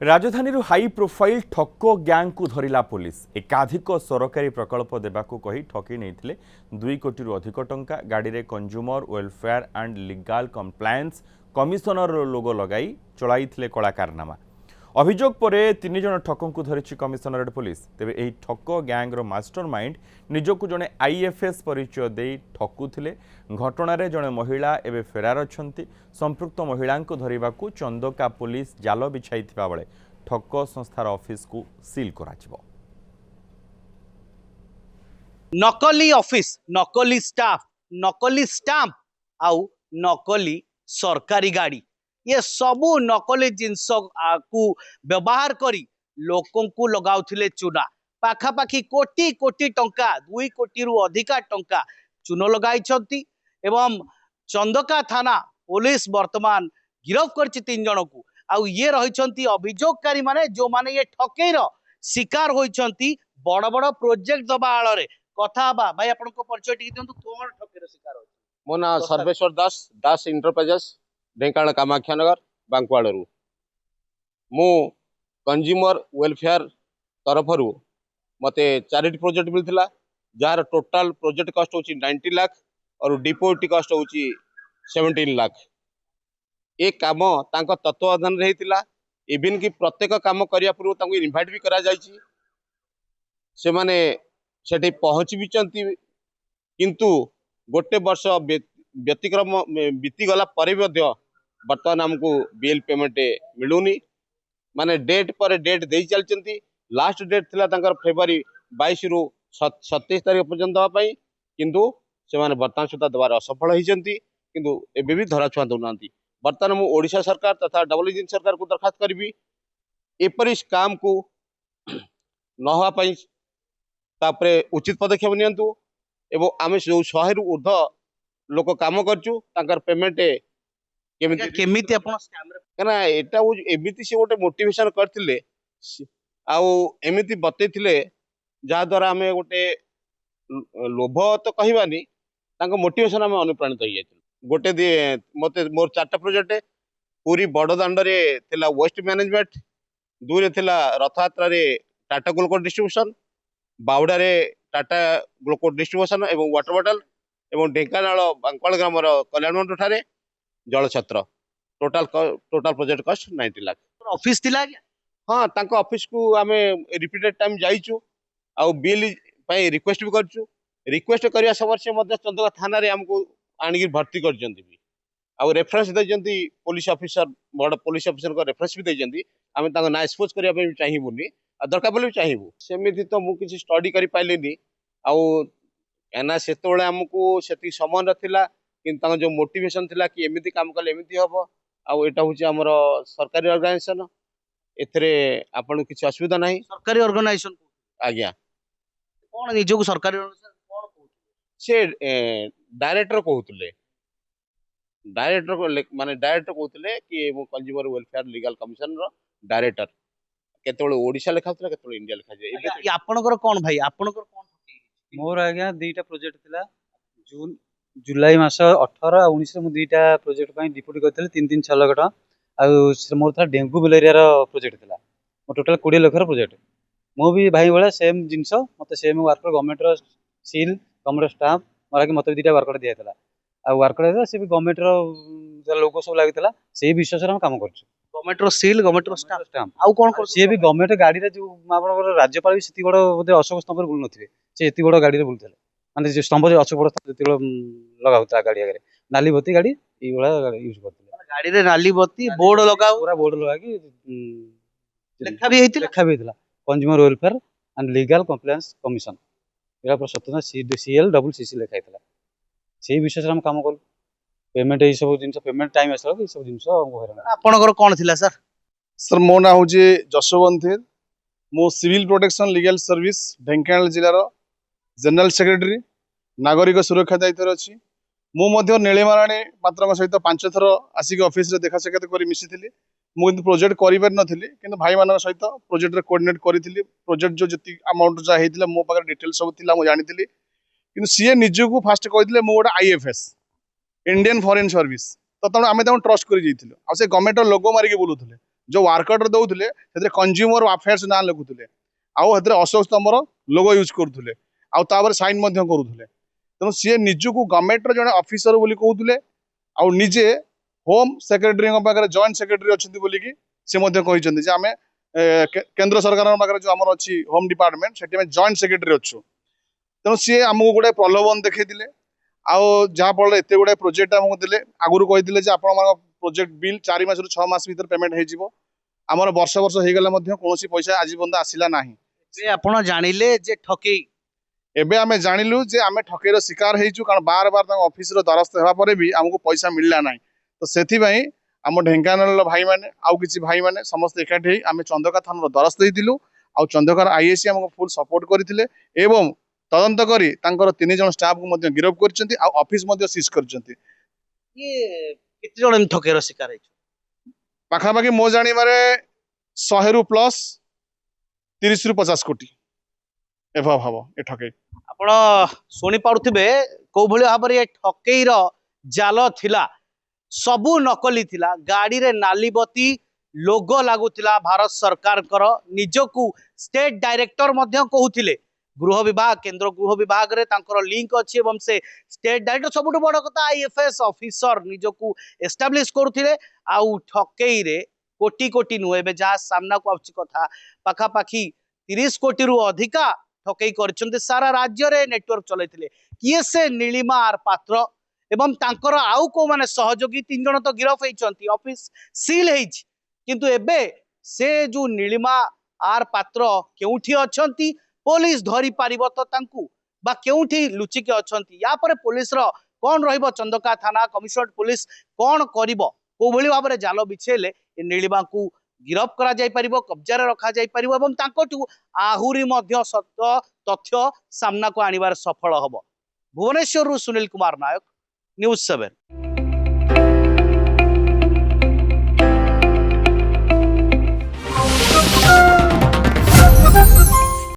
राजधानी high profile ठक gang को धरिला पुलिस एकाधिक सरकारी प्रकल्प देवाकू कही ठकी नहीं 2 कोटी अधिक टंका गाड़ी रे consumer welfare and legal compliance commissioner logo लगाई चलाई कला कारनामा अभियोग पर 3 जन ठकों को धरी कमिशनरेट पुलिस तेबे एही ठक ग्यांगर मास्टरमाइंड निजकू जड़े आईएफएस परिचय दे ठकुले घटन जड़े महिला एवं फेरार अच्छा संपृक्त महिला धरने को चंदका पुलिस जाल बिछाई बेले ठक संस्थार ऑफिस को सील करा नकली ऑफिस नकली स्टाफ नकली स्टाम्प आउ नकली सरकारी गाड़ी ये सबू नकली जिनस को व्यवहार करी लोकों को लगाउथिले चूना पाखापाखी कोटी कोटी टंका 2 कोटी रु अधिका टंका चून लगाई एवं चंदका थाना पुलिस वर्तमान गिरफ कर 3 जन को आउ ये रही अभियोगकारी माने जो माने ये ठकेर शिकार होती बड़ बड़ प्रोजेक्ट दबा आड़ कथा भाई आपन को परिचय टिके दियंतु कोन ठकेर शिकार हो मो ना सर्वेश्वर दास दास इंटरप्राइजेस ढेंकाना कामाख्यानगर बांकुआड़ू मु कंज्यूमर वेलफेयर तरफ मते 4टी प्रोजेक्ट मिलता जार टोटाल प्रोजेक्ट कॉस्ट होची 90 लाख और डिपोजिट कॉस्ट होची 17 लाख ए काम तांको तत्वावधान रे हितला इवन कि प्रत्येक काम करिया पूर्व तांको इनवाइट भी करा जायछि से माने सेठी पहुंच भी चंती किंतु गोटे वर्ष व्यतिक्रम बीतीगला पर बर्तमान आमको बिल पेमेंट मिलूनी माने डेट पर डेट दे चलती लास्ट डेट थिला तांकर फेब्रुआरी 22 रु 27 तारीख पर्यंत दवाई किंतु से माने बर्तमान सुधा दबार असफल होती किंतु एबे भी धरा छुआ दौना बर्तमान मु ओडिशा सरकार तथा डबल इंजिन सरकार को दरखास्त करी एपरी काम को न होवा पई तापरे उचित पदक्षेप नियंतु एवं आम जो 100 रु ऊर्ध लोक काम करचु तांकर पेमेंट केमिति आपण स्कैम रे कना एटा एमिति से गोटे मोटिवेशन करथिले आउ एमिति बतैथिले जा द्वारा हमें गोटे लोभ तो कहबानी तांको मोटिवेशन हमें अनुप्राणित हो जाइथिल गोटे मते मोर 4टा प्रोजेक्ट पूरी बड़ दांड रे थिला वेस्ट मैनेजमेंट दूरे थिला रथयात्रा रे टाटा ग्लूकोज डिस्ट्रीब्यूशन बावड़ा रे टाटा ग्लूकोज डिस्ट्रीब्यूशन एवं वाटर बॉटल एवं ढेंकानाल बांकुआल ग्राम कल्याण मंडल ठारे जल छत्र total project cost 90 lakh office थिला हाँ तांको ऑफिस को आमे रिपीटेड टाइम जाइछु आउ बिल पई रिक्वेस्ट भी करछु रिक्वेस्ट करिया समय से मध्य चंदका थाना रे हमको आनी भर्ती करजंती भी आउ रेफरेंस देजंती पुलिस ऑफिसर बड़ पुलिस ऑफिसर को रेफरेंस भी देजंती आमे तांको ना एक्सपोज करिया पई चाहिबुनी आ दरकार बोले भी चाहिबु सेमिति तो मु किछि स्टडी करि पाइलेनी आउ एना सेतोळे हमको सेति समय नथिला किंतु जो मोटिवेशन थिला कि एमिति काम कले एमिति हबो आउ एटा होची हमर सरकारी ऑर्गेनाइजेशन एथरे आपन किछि असुविधा नाही सरकारी ऑर्गेनाइजेशन आज्ञा कोन निजो सरकारी ऑर्गेनाइजेशन कोन कहू से डायरेक्टर कहउतले डायरेक्टर माने डायरेक्टर कहउतले कि मो कंज्यूमर वेलफेयर लीगल कमिशन रो डायरेक्टर केतोळे ओडिसा लेखाउतला केतोळे इंडिया लेखा जाय ये आपनकर कोन भाई आपनकर कोन मोर आज्ञा 2टा प्रोजेक्ट थिला जून जुलाई मास 18 और 19 मु 2टा प्रोजेक्ट पई डिपोजिट करथले 3-3-6 लाख टका आ मोर था डेंगू मलेरिया रो प्रोजेक्ट थिला मो टोटल 20 लाख रो प्रोजेक्ट मो भी भाई वाला सेम जिंस मते सेम वर्कर गवर्नमेंट रो सील गवर्नमेंट स्टाफ मारा कि मते 2टा वर्कर दिया थिला आ वर्कर दिया से भी गवर्नमेंट रो लोगो सब लागितला से विश्वास रे हम काम करछु गवर्नमेंट रो सील गवर्नमेंट रो स्टाफ आउ कोन कर से भी गवर्नमेंट गाड़ी रे जो आपन राज्यपाल भी सेति बड़ बोधे अशोक स्तंभ रे बुल नथिबे से एति बड़ गाड़ी रे बुलथले माने जे स्तंभ जे अशोक बड़ सेति लगा होता गाड़ी आगे नाली बत्ती गाड़ी ई बड़ा यूज करथले गाड़ी रे नाली बत्ती बोर्ड लगाओ पूरा बोर्ड लगा कि लेखा भी हेतिला consumer welfare and legal compliance commission एरा पर सतना सीएल डबल सीसी लेखा हेतला से विशेष हम काम कर पेमेंट ए सब जिंस पेमेंट टाइम आसला कि सब जिंस हमको हैरान आपनकर कोन थिला सर मो ना हूँ जशवंत मो civil protection legal service Dhenkanal जिलार जनरल सेक्रेटरी नागरिक सुरक्षा दायित्व अच्छी मु नीलिमाराणी पात्र सहित 5 थर आसिक ऑफिस रे देखा साक्षात कर मिसी मुझे प्रोजेक्ट कर भाई मान सहित प्रोजेक्ट रे कोऑर्डिनेट करी प्रोजेक्ट जो जी अमाउंट जहाँ होता मो पाखे डिटेल सब थी जानी कि सी निजक फास्ट कहते मु गोटे आईएफएस इंडियन फॉरेन सर्विस तो आम ट्रस्ट कर गवर्नमेंट लोगो मारिक बुलूले जो वर्कआउट दौले से कंज्यूमर अफेयर्स ना लिखुले आउ अशोक स्तंभर लोगो यूज करुले आउे साइन करुले तेणु सी निजक गवर्नमेंट जड़े ऑफिसर बोली कहते आउ निजे होम सेक्रेटरी पाखे जॉइंट सेक्रेटरी अच्छी बोलिकी सी कहते आम केंद्र सरकार पाखे जो आम अच्छी होम डिपार्टमेंट से जॉइंट सेक्रेटरी अच्छु तेणु सी आमको गोटे प्रलोभन देखते आउ जहाँफल एत गुड़ाए प्रोजेक्ट आमको देले आगुरी कहते आपण प्रोजेक्ट बिल 4 मास रु 6 मास भीतर पेमेंट हो आमर वर्ष वर्ष हो गला कौन पैसा आज पर्यंत आसला ना जे आपण जानिले जे ठकेई एबे आमे जानिलु जे आमे ठकेर शिकार हेइचु कारण बार बार ऑफिस रो द्वारस्थ हेबा परे भी हमको पैसा मिलला नाही तो सेथि भाई आम ढेंकानाल भाई माने आउ किछि भाई माने समस्त एकाठी हेइ आमे चंदका थाना रो द्वारस्थ हेइतिलु आउ चंदकार आईएससी हमको फुल सपोर्ट करथिले एवं तदंत करी तांकर 3 जन स्टाफ को मध्ये गिरफ करचंती आउ ऑफिस मध्ये सीज करचंती ये केते जण ठकेर शिकार हेइ पाखा पाखी मो जानी मारे 100 रु प्लस 30 रु 50 कोटी एभा भाव ए ठके आपण शुणी पारुथिबे को भली भाबरे ये ठकेईर जाल थिला सबु नकली थिला गाड़ी रे नाली बत्ती लोगो लागुथिला भारत सरकार कर निजकू स्टेट डायरेक्टर मध्य कहूथिले गृह विभाग केंद्र गृह विभाग रे तांकर लिंक अछि एवं से स्टेट डायरेक्टर सबुठ बड़ कथा आईएफएस ऑफिसर निजकू एस्टाब्लिश करुथिले आउ ठकेई रे कोटी कोटी नु एबे जहा सामना को आछि कथा पाखा पाखी 30 कोटी रु अधिका ठकेई करछन्ते सारा राज्य रे नेटवर्क चलैथिले किए से नीलिमा आर पात्र एवं तांकर आउ को माने सहयोगी 3 जण तो गिरफ हेइचंती ऑफिस सील हेइछ किंतु एबे से जो नीलिमा आर पात्र केउठी अछंती पुलिस धरी पारिबो तो तांकू बा केउठी लुचि के अछंती या पर पुलिस रो कोन रहिबो चंदका थाना कमिशनरेट पुलिस कोन करिवो को भली भाबरे जाल बिछेले ए नीलिमा को गिरफ करा जाय परिबो कब्जा रे रखा जाय परिबो एवं तांकोटू आहुरी मध्य सत्य तथ्य सामना को आनिबार सफल हबो भुवनेश्वर रु सुनील कुमार नायक न्यूज़ 7।